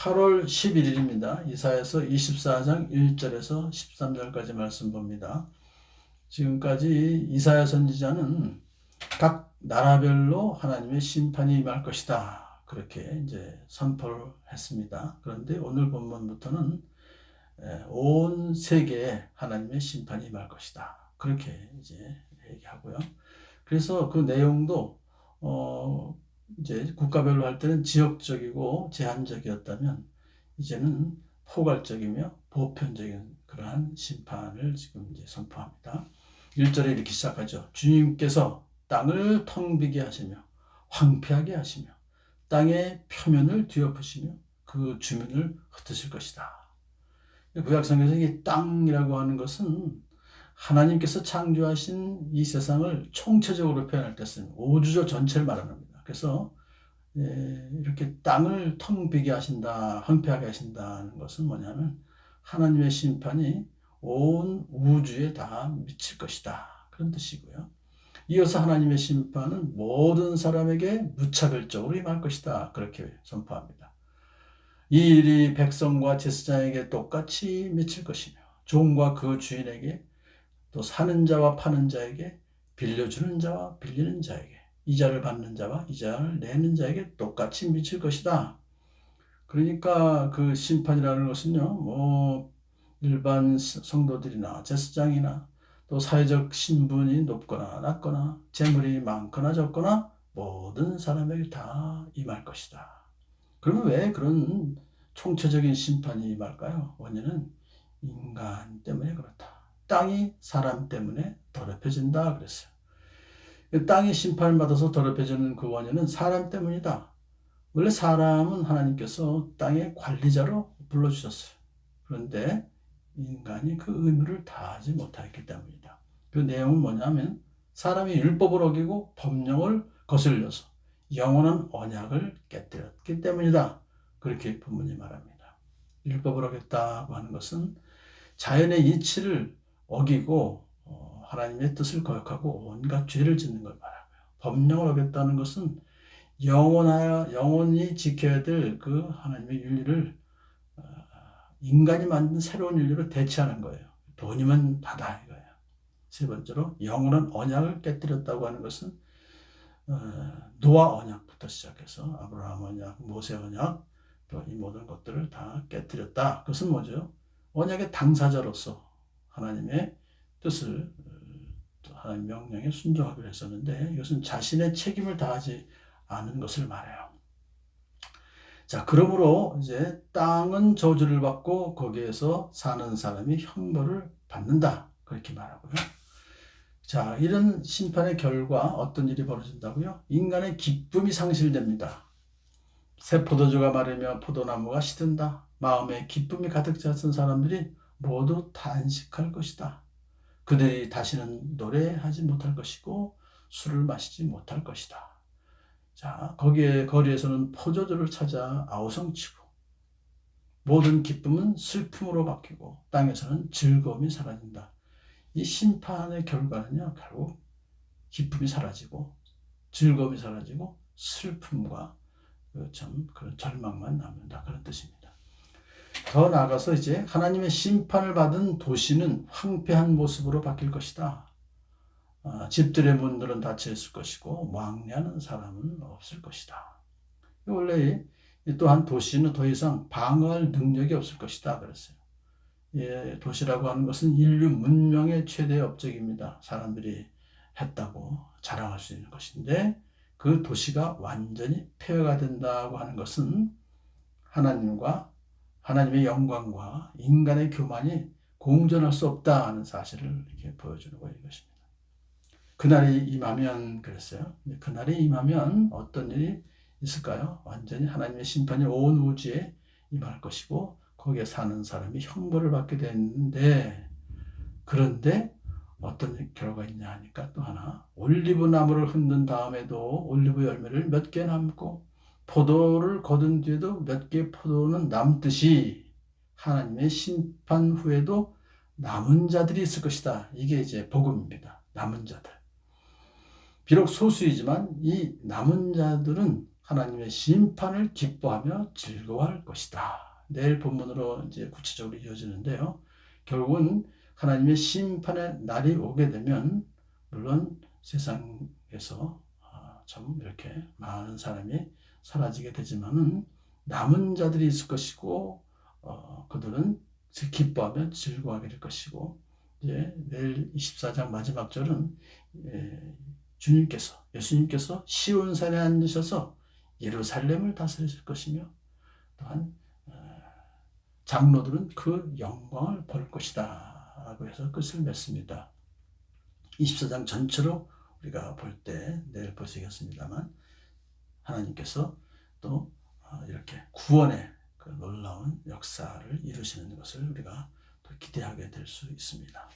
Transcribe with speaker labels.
Speaker 1: 8월 11일입니다. 이사야서 24장 1절에서 13절까지 말씀 봅니다. 지금까지 이사야 선지자는 각 나라별로 하나님의 심판이 임할 것이다, 그렇게 이제 선포를 했습니다. 그런데 오늘 본문부터는 온 세계에 하나님의 심판이 임할 것이다, 그렇게 이제 얘기하고요. 그래서 그 내용도 이제 국가별로 할 때는 지역적이고 제한적이었다면 이제는 포괄적이며 보편적인 그러한 심판을 지금 이제 선포합니다. 1절에 이렇게 시작하죠. 주님께서 땅을 텅 비게 하시며 황폐하게 하시며 땅의 표면을 뒤엎으시며 그 주민을 흩으실 것이다. 구약성경에서 이 땅이라고 하는 것은 하나님께서 창조하신 이 세상을 총체적으로 표현할 때 쓰는 우주적 전체를 말합니다. 그래서 이렇게 땅을 텅 비게 하신다, 황폐하게 하신다는 것은 뭐냐면 하나님의 심판이 온 우주에 다 미칠 것이다, 그런 뜻이고요. 이어서 하나님의 심판은 모든 사람에게 무차별적으로 임할 것이다, 그렇게 선포합니다. 이 일이 백성과 제사장에게 똑같이 미칠 것이며 종과 그 주인에게, 또 사는 자와 파는 자에게, 빌려주는 자와 빌리는 자에게, 이자를 받는 자와 이자를 내는 자에게 똑같이 미칠 것이다. 그러니까 그 심판이라는 것은요, 일반 성도들이나 제사장이나 또 사회적 신분이 높거나 낮거나 재물이 많거나 적거나 모든 사람에게 다 임할 것이다. 그러면 왜 그런 총체적인 심판이 임할까요? 원인은 인간 때문에 그렇다. 땅이 사람 때문에 더럽혀진다 그랬어요. 땅이 심판을 받아서 더럽혀지는 그 원인은 사람 때문이다. 원래 사람은 하나님께서 땅의 관리자로 불러주셨어요. 그런데 인간이 그 의무를 다하지 못했기 때문이다. 그 내용은 뭐냐면 사람이 율법을 어기고 법령을 거슬려서 영원한 언약을 깨뜨렸기 때문이다, 그렇게 본문이 말합니다. 율법을 어겼다고 하는 것은 자연의 이치를 어기고 하나님의 뜻을 거역하고 온갖 죄를 짓는 걸 말하고요. 법령을 어겼다는 것은 영원히 지켜야 될 그 하나님의 윤리를 인간이 만든 새로운 윤리로 대체하는 거예요. 돈이면 받아, 이거예요. 세 번째로 영원한 언약을 깨뜨렸다고 하는 것은 노아 언약부터 시작해서 아브라함 언약, 모세 언약, 또 이 모든 것들을 다 깨뜨렸다. 그것은 뭐죠? 언약의 당사자로서 하나님의 뜻을, 하나님 명령에 순종하기로 했었는데 이것은 자신의 책임을 다하지 않은 것을 말해요. 자, 그러므로 이제 땅은 저주를 받고 거기에서 사는 사람이 형벌을 받는다, 그렇게 말하고요. 자, 이런 심판의 결과 어떤 일이 벌어진다고요? 인간의 기쁨이 상실됩니다. 새 포도주가 마르며 포도나무가 시든다. 마음에 기쁨이 가득 찼은 사람들이 모두 탄식할 것이다. 그들이 다시는 노래하지 못할 것이고 술을 마시지 못할 것이다. 자, 거리에서는 포도주를 찾아 아우성치고 모든 기쁨은 슬픔으로 바뀌고 땅에서는 즐거움이 사라진다. 이 심판의 결과는요, 결국 기쁨이 사라지고 즐거움이 사라지고 슬픔과 그런 절망만 남는다, 그런 뜻입니다. 더 나아가서 이제 하나님의 심판을 받은 도시는 황폐한 모습으로 바뀔 것이다. 집들의 문들은 닫혀 있을 것이고 왕래하는 사람은 없을 것이다. 원래 또한 도시는 더 이상 방어할 능력이 없을 것이다 그랬어요. 도시라고 하는 것은 인류 문명의 최대 업적입니다. 사람들이 했다고 자랑할 수 있는 것인데 그 도시가 완전히 폐허가 된다고 하는 것은 하나님의 영광과 인간의 교만이 공존할 수 없다는 사실을 이렇게 보여주는 것입니다. 그날이 임하면 그랬어요. 그날이 임하면 어떤 일이 있을까요? 완전히 하나님의 심판이 온 우주에 임할 것이고 거기에 사는 사람이 형벌을 받게 되는데, 그런데 어떤 결과가 있냐 하니까 또 하나, 올리브 나무를 흔든 다음에도 올리브 열매를 몇 개 남고 포도를 거둔 뒤에도 몇 개 포도는 남듯이 하나님의 심판 후에도 남은 자들이 있을 것이다. 이게 이제 복음입니다. 남은 자들. 비록 소수이지만 이 남은 자들은 하나님의 심판을 기뻐하며 즐거워할 것이다. 내일 본문으로 이제 구체적으로 이어지는데요. 결국은 하나님의 심판의 날이 오게 되면 물론 세상에서 참 이렇게 많은 사람이 사라지게 되지만은 남은 자들이 있을 것이고 그들은 기뻐하며 즐거워하게 될 것이고 이제 내일 24장 마지막 절은 예수님께서 시온산에 앉으셔서 예루살렘을 다스리실 것이며 또한 장로들은 그 영광을 볼 것이다 라고 해서 끝을 맺습니다. 24장 전체로 우리가 볼 때 내일 보시겠습니다만 하나님께서 또 이렇게 구원의 그 놀라운 역사를 이루시는 것을 우리가 또 기대하게 될 수 있습니다.